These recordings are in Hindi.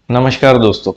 नमस्कार दोस्तों।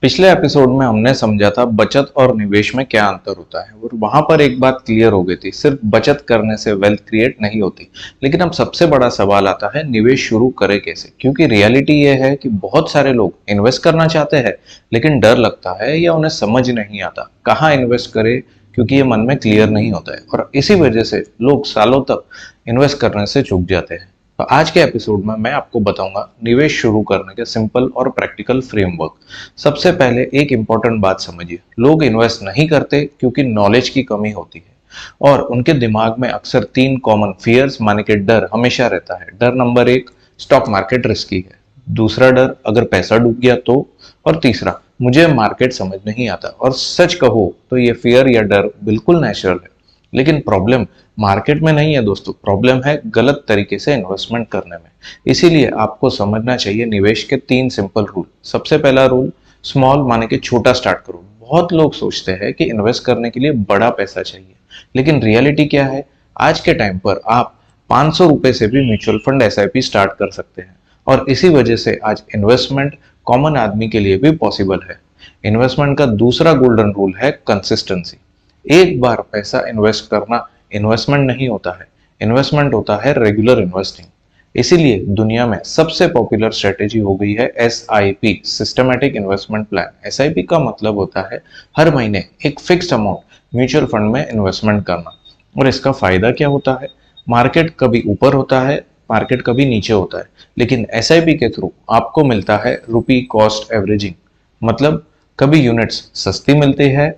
पिछले एपिसोड में हमने समझा था बचत और निवेश में क्या अंतर होता है और वहां पर एक बात क्लियर हो गई थी, सिर्फ बचत करने से वेल्थ क्रिएट नहीं होती। लेकिन अब सबसे बड़ा सवाल आता है निवेश शुरू करें कैसे, क्योंकि रियलिटी ये है कि बहुत सारे लोग इन्वेस्ट करना चाहते हैं लेकिन डर लगता है या उन्हें समझ नहीं आता कहाँ इन्वेस्ट करें, क्योंकि ये मन में क्लियर नहीं होता है और इसी वजह से लोग सालों तक इन्वेस्ट करने से चूक जाते हैं। तो आज के एपिसोड में मैं आपको बताऊंगा निवेश शुरू करने के सिंपल और प्रैक्टिकल फ्रेमवर्क। सबसे पहले एक इंपॉर्टेंट बात समझिए, लोग इन्वेस्ट नहीं करते क्योंकि नॉलेज की कमी होती है और उनके दिमाग में अक्सर तीन कॉमन फियर्स माने के डर हमेशा रहता है। डर नंबर एक, स्टॉक मार्केट रिस्की है। दूसरा डर, अगर पैसा डूब गया तो। और तीसरा, मुझे मार्केट समझ नहीं आता। और सच कहो तो ये फियर या डर बिल्कुल नेचुरल है, लेकिन प्रॉब्लम मार्केट में नहीं है दोस्तों, प्रॉब्लम है गलत तरीके से इन्वेस्टमेंट करने में। इसीलिए आपको समझना चाहिए निवेश के तीन सिंपल रूल। सबसे पहला रूल, स्मॉल माने कि छोटा स्टार्ट करो। बहुत लोग सोचते हैं कि इन्वेस्ट करने के लिए बड़ा पैसा चाहिए, लेकिन रियलिटी क्या है? आज के टाइम पर आप 500 रुपए से भी म्यूचुअल फंड एसआईपी स्टार्ट कर सकते हैं और इसी वजह से आज इन्वेस्टमेंट कॉमन आदमी के लिए भी पॉसिबल है। इन्वेस्टमेंट का दूसरा गोल्डन रूल है कंसिस्टेंसी। एक बार पैसा इन्वेस्ट करना इन्वेस्टमेंट नहीं होता है, इन्वेस्टमेंट होता है रेगुलर इन्वेस्टिंग। इसीलिए दुनिया में सबसे पॉपुलर स्ट्रेटेजी हो गई है SIP, systematic investment plan. SIP का मतलब होता है हर महीने एक फिक्स्ड अमाउंट म्यूचुअल फंड में इन्वेस्टमेंट करना। और इसका फायदा क्या होता है? मार्केट कभी ऊपर होता है, मार्केट कभी नीचे होता है, लेकिन एसआईपी के थ्रू आपको मिलता है रुपी कॉस्ट एवरेजिंग। मतलब कभी यूनिट्स सस्ती मिलती है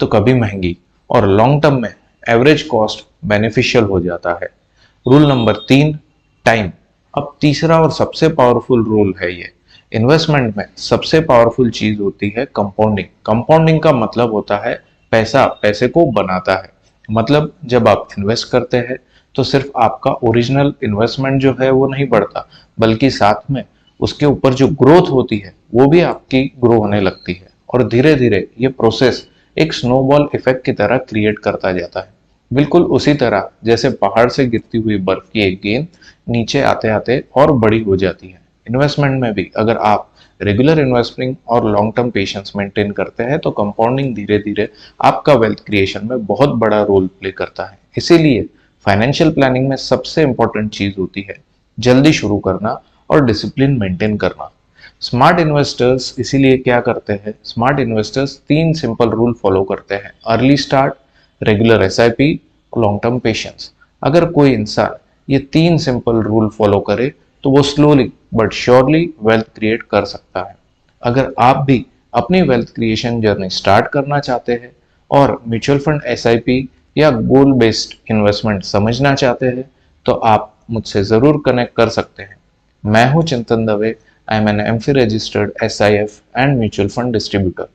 तो कभी महंगी, और लॉन्ग टर्म में एवरेज कॉस्ट बेनिफिशियल हो जाता है। रूल नंबर तीन, टाइम। अब तीसरा और सबसे पावरफुल रूल है ये। इन्वेस्टमेंट में सबसे पावरफुल चीज होती है कंपाउंडिंग। कंपाउंडिंग का मतलब होता है पैसा पैसे को बनाता है। मतलब जब आप इन्वेस्ट करते हैं तो सिर्फ आपका ओरिजिनल इन्वेस्टमेंट जो है वो नहीं बढ़ता, बल्कि साथ में उसके ऊपर जो ग्रोथ होती है वो भी आपकी ग्रो होने लगती है और धीरे धीरे ये प्रोसेस एक स्नोबॉल इफेक्ट की तरह क्रिएट करता जाता है। बिल्कुल उसी तरह जैसे पहाड़ से गिरती हुई बर्फ की एक गेंद नीचे आते आते और बड़ी हो जाती है। इन्वेस्टमेंट में भी अगर आप रेगुलर इन्वेस्टिंग और लॉन्ग टर्म पेशेंस मेंटेन करते हैं तो कंपाउंडिंग धीरे धीरे आपका वेल्थ क्रिएशन में बहुत बड़ा रोल प्ले करता है। इसीलिए फाइनेंशियल प्लानिंग में सबसे इंपॉर्टेंट चीज होती है जल्दी शुरू करना और डिसिप्लिन मेंटेन करना। स्मार्ट इन्वेस्टर्स इसीलिए क्या करते हैं? स्मार्ट इन्वेस्टर्स तीन सिंपल रूल फॉलो करते हैं: early start, regular SIP, long term patience. अगर कोई इंसान ये तीन सिंपल रूल फॉलो करे तो वो slowly but surely wealth create कर सकता है। अगर आप भी अपनी वेल्थ क्रिएशन जर्नी स्टार्ट करना चाहते हैं और म्यूचुअल फंड एसआईपी या गोल बेस्ड इन्वेस्टमेंट समझना चाहते हैं तो आप मुझसे जरूर कनेक्ट कर सकते हैं। मैं हूं Chintan Dave. I am an AMFI registered SIF and mutual fund distributor.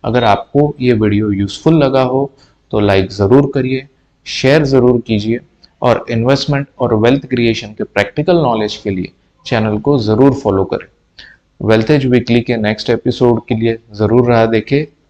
अगर आपको ये वीडियो यूजफुल लगा हो तो लाइक ज़रूर करिए, शेयर ज़रूर कीजिए और इन्वेस्टमेंट और वेल्थ क्रिएशन के प्रैक्टिकल नॉलेज के लिए चैनल को ज़रूर फॉलो करें। वेल्थेज वीकली के नेक्स्ट एपिसोड के लिए ज़रूर राह देखें।